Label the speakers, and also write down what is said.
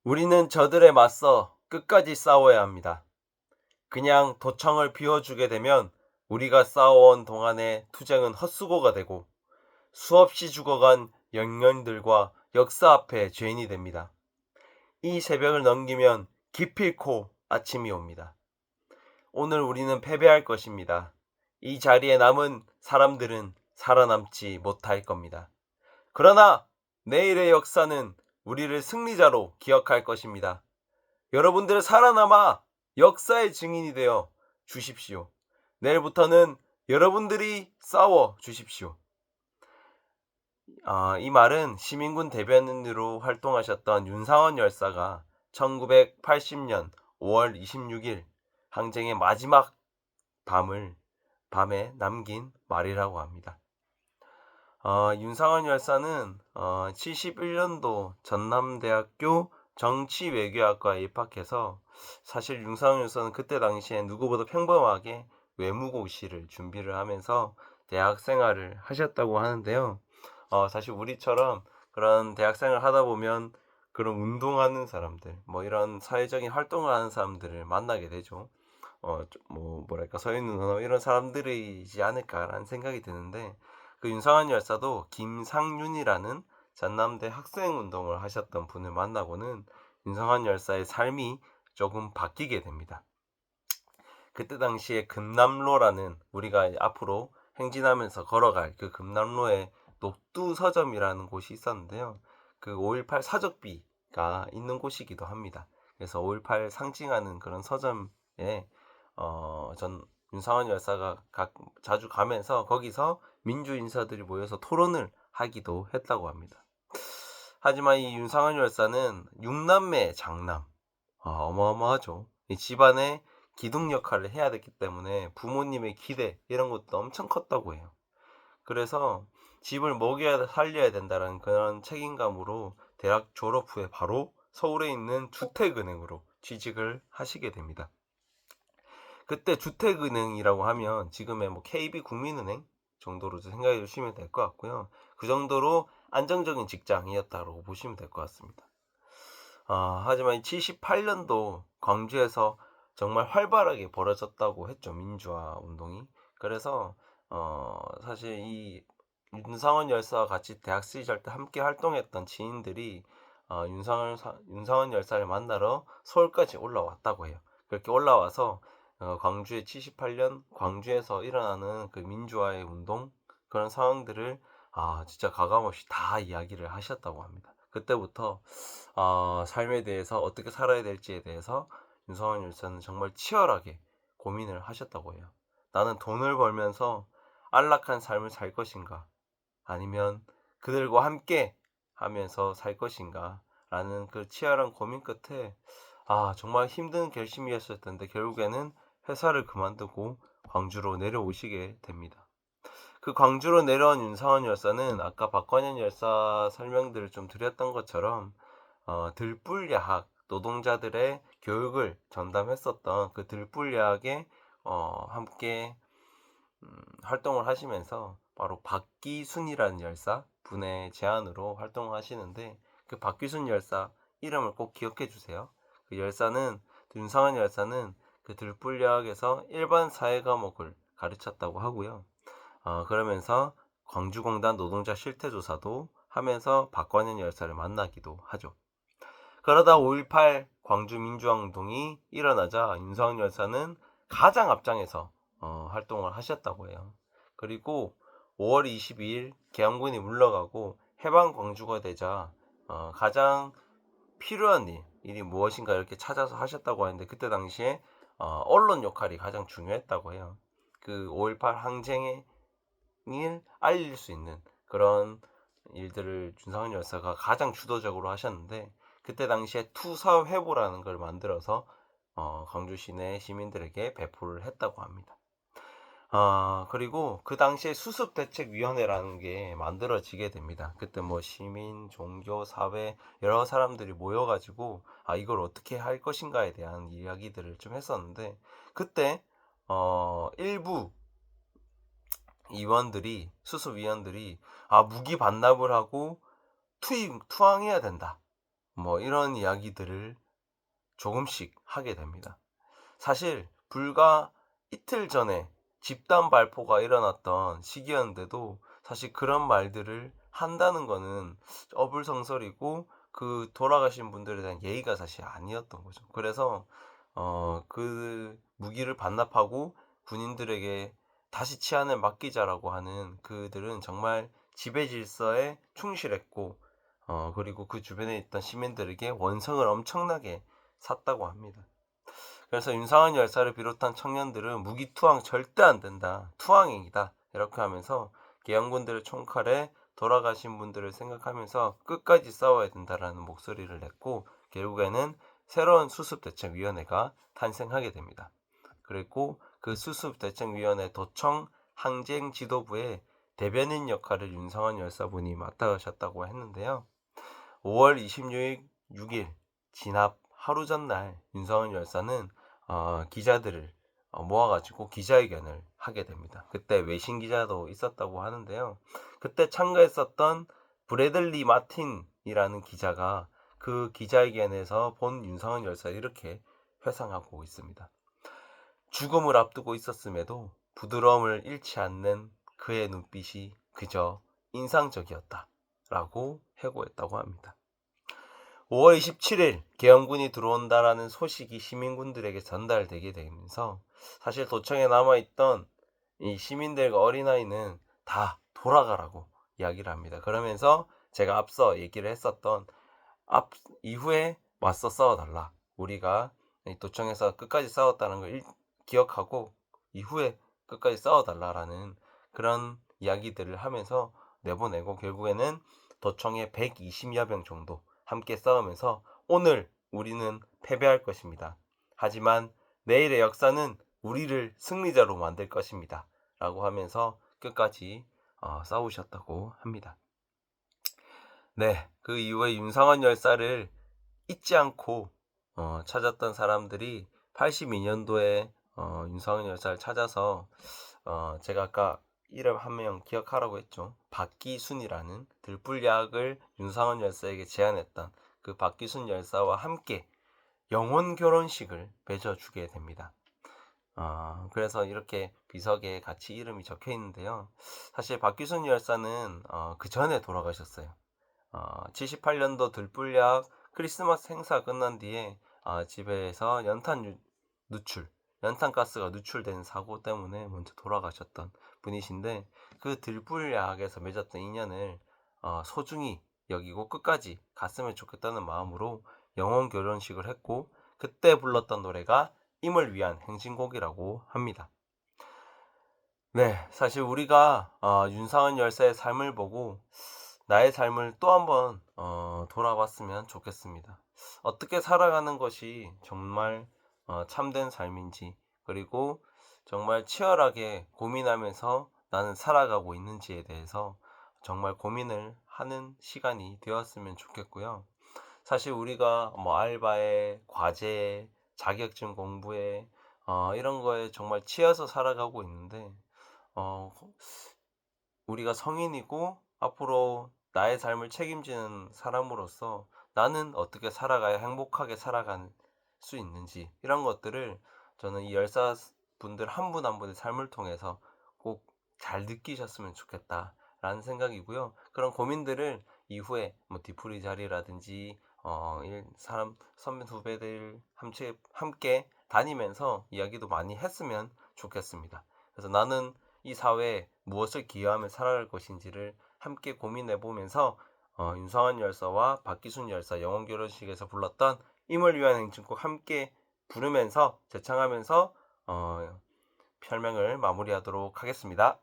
Speaker 1: 우리는 저들에 맞서 끝까지 싸워야 합니다. 그냥 도청을 비워주게 되면 우리가 싸워온 동안의 투쟁은 헛수고가 되고 수없이 죽어간 영령들과 역사 앞에 죄인이 됩니다. 이 새벽을 넘기면 기필코 아침이 옵니다. 오늘 우리는 패배할 것입니다. 이 자리에 남은 사람들은 살아남지 못할 겁니다. 그러나 내일의 역사는 우리를 승리자로 기억할 것입니다. 여러분들 살아남아 역사의 증인이 되어 주십시오. 내일부터는 여러분들이 싸워 주십시오. 이 말은 시민군 대변인으로 활동하셨던 윤상원 열사가 1980년 5월 26일 항쟁의 마지막 밤에 남긴 말이라고 합니다. 윤상원 열사는 71년도 전남대학교 정치외교학과에 입학해서 사실 윤상원 열사는 그때 당시에 누구보다 평범하게 외무고시를 준비를 하면서 대학 생활을 하셨다고 하는데요. 사실 우리처럼 그런 대학 생활을 하다 보면 그런 운동하는 사람들, 뭐 이런 사회적인 활동을 하는 사람들을 만나게 되죠. 뭐랄까 서인누나 이런 사람들이지 않을까라는 생각이 드는데 그 윤상환 열사도 김상윤이라는 전남대 학생운동을 하셨던 분을 만나고는 윤상환 열사의 삶이 조금 바뀌게 됩니다. 그때 당시에 금남로라는 우리가 앞으로 행진하면서 걸어갈 그 금남로에 녹두서점이라는 곳이 있었는데요. 그 5.18 사적비가 있는 곳이기도 합니다. 그래서 5.18 상징하는 그런 서점에 전 윤상환 열사가 자주 가면서 거기서 민주 인사들이 모여서 토론을 하기도 했다고 합니다. 하지만 이 윤상환 열사는 6남매 장남, 어마어마하죠. 이 집안의 기둥 역할을 해야 됐기 때문에 부모님의 기대 이런 것도 엄청 컸다고 해요. 그래서 집을 먹여야 살려야 된다는 그런 책임감으로 대학 졸업 후에 바로 서울에 있는 주택은행으로 취직을 하시게 됩니다. 그때 주택은행이라고 하면 지금의 뭐 KB국민은행 정도로 생각해 주시면 될 것 같고요. 그 정도로 안정적인 직장이었다고 보시면 될 것 같습니다. 하지만 78년도 광주에서 정말 활발하게 벌어졌다고 했죠. 민주화 운동이. 그래서 사실 이 윤상원 열사와 같이 대학 시절 때 함께 활동했던 지인들이 윤상원 열사를 만나러 서울까지 올라왔다고 해요. 그렇게 올라와서 광주의 78년 광주에서 일어나는 그 민주화의 운동 그런 상황들을 진짜 가감없이 다 이야기를 하셨다고 합니다. 그때부터 삶에 대해서 어떻게 살아야 될지에 대해서 윤석열 열사는 정말 치열하게 고민을 하셨다고 해요. 나는 돈을 벌면서 안락한 삶을 살 것인가? 아니면 그들과 함께 하면서 살 것인가? 라는 그 치열한 고민 끝에 정말 힘든 결심이었을 텐데 결국에는 회사를 그만두고 광주로 내려오시게 됩니다. 그 광주로 내려온 윤상원 열사는 아까 박관현 열사 설명들을 좀 드렸던 것처럼 들불야학 노동자들의 교육을 전담했었던 그 들불야학에 함께 활동을 하시면서 바로 박기순이라는 열사 분의 제안으로 활동을 하시는데 그 박기순 열사 이름을 꼭 기억해 주세요. 그 열사는 윤상원 열사는 그 들불야학에서 일반 사회 과목을 가르쳤다고 하고요. 그러면서 광주공단 노동자 실태조사도 하면서 박관현 열사를 만나기도 하죠. 그러다 5.18 광주민주화운동이 일어나자 윤석열 열사는 가장 앞장에서 활동을 하셨다고 해요. 그리고 5월 22일 계엄군이 물러가고 해방 광주가 되자 가장 필요한 일이 무엇인가 이렇게 찾아서 하셨다고 하는데 그때 당시에 언론 역할이 가장 중요했다고 해요. 그 5.18 항쟁의 일 알릴 수 있는 그런 일들을 윤상현 열사가 가장 주도적으로 하셨는데 그때 당시에 투사회보라는 걸 만들어서 광주 시내 시민들에게 배포를 했다고 합니다. 그리고 그 당시에 수습대책위원회라는 게 만들어지게 됩니다. 그때 뭐 시민, 종교, 사회 여러 사람들이 모여가지고 이걸 어떻게 할 것인가에 대한 이야기들을 좀 했었는데 그때 일부 수습위원들이 무기 반납을 하고 투항해야 된다. 뭐 이런 이야기들을 조금씩 하게 됩니다. 사실 불과 이틀 전에 집단 발포가 일어났던 시기였는데도 사실 그런 말들을 한다는 거는 어불성설이고 그 돌아가신 분들에 대한 예의가 사실 아니었던 거죠. 그래서 그 무기를 반납하고 군인들에게 다시 치안을 맡기자라고 하는 그들은 정말 지배 질서에 충실했고 그리고 그 주변에 있던 시민들에게 원성을 엄청나게 샀다고 합니다. 그래서 윤상현 열사를 비롯한 청년들은 무기 투항 절대 안 된다. 투항행위다. 이렇게 하면서 계양군들의 총칼에 돌아가신 분들을 생각하면서 끝까지 싸워야 된다라는 목소리를 냈고 결국에는 새로운 수습대책위원회가 탄생하게 됩니다. 그리고 그 수습대책위원회 도청 항쟁지도부의 대변인 역할을 윤상현 열사분이 맡아가셨다고 했는데요. 5월 26일 진압 하루 전날 윤상현 열사는 기자들을 모아가지고 기자회견을 하게 됩니다. 그때 외신 기자도 있었다고 하는데요. 그때 참가했었던 브래들리 마틴이라는 기자가 그 기자회견에서 본 윤상현 열사를 이렇게 회상하고 있습니다. 죽음을 앞두고 있었음에도 부드러움을 잃지 않는 그의 눈빛이 그저 인상적이었다 라고 해고했다고 합니다. 5월 27일 계엄군이 들어온다라는 소식이 시민군들에게 전달되게 되면서 사실 도청에 남아있던 이 시민들과 어린아이는 다 돌아가라고 이야기를 합니다. 그러면서 제가 앞서 얘기를 했었던 이후에 맞서 싸워달라. 우리가 도청에서 끝까지 싸웠다는 걸 기억하고 이후에 끝까지 싸워달라라는 그런 이야기들을 하면서 내보내고 결국에는 도청의 120여 명 정도 함께 싸우면서 오늘 우리는 패배할 것입니다. 하지만 내일의 역사는 우리를 승리자로 만들 것입니다. 라고 하면서 끝까지 싸우셨다고 합니다. 네, 그 이후에 윤상원 열사를 잊지 않고 찾았던 사람들이 82년도에 윤상원 열사를 찾아서 제가 아까 이름 한 명 기억하라고 했죠. 박기순이라는 들불약을 윤상원 열사에게 제안했던 그 박기순 열사와 함께 영혼 결혼식을 맺어주게 됩니다. 그래서 이렇게 비석에 같이 이름이 적혀 있는데요. 사실 박기순 열사는 그 전에 돌아가셨어요. 78년도 들불약 크리스마스 행사 끝난 뒤에 집에서 연탄가스가 누출된 사고 때문에 먼저 돌아가셨던 분이신데 그 들불약에서 맺었던 인연을 소중히 여기고 끝까지 갔으면 좋겠다는 마음으로 영혼 결혼식을 했고 그때 불렀던 노래가 임을 위한 행진곡이라고 합니다. 네, 사실 우리가 윤상현 열사의 삶을 보고 나의 삶을 또 한번 돌아봤으면 좋겠습니다. 어떻게 살아가는 것이 정말 참된 삶인지 그리고 정말 치열하게 고민하면서 나는 살아가고 있는지에 대해서 정말 고민을 하는 시간이 되었으면 좋겠고요. 사실 우리가 뭐 알바에 과제에 자격증 공부에 이런 거에 정말 치여서 살아가고 있는데 어, 우리가 성인이고 앞으로 나의 삶을 책임지는 사람으로서 나는 어떻게 살아가야 행복하게 살아갈 수 있는지 이런 것들을 저는 이 열사분들 한 분 한 분의 삶을 통해서 꼭 잘 느끼셨으면 좋겠다라는 생각이고요. 그런 고민들을 이후에 뭐 뒤풀이 자리라든지 사람 선배 후배들 함께 다니면서 이야기도 많이 했으면 좋겠습니다. 그래서 나는 이 사회에 무엇을 기여하며 살아갈 것인지를 함께 고민해 보면서 윤상환 열사와 박기순 열사 영혼 결혼식에서 불렀던 임을 위한 행진곡 함께 부르면서 제창하면서 별명을 마무리하도록 하겠습니다.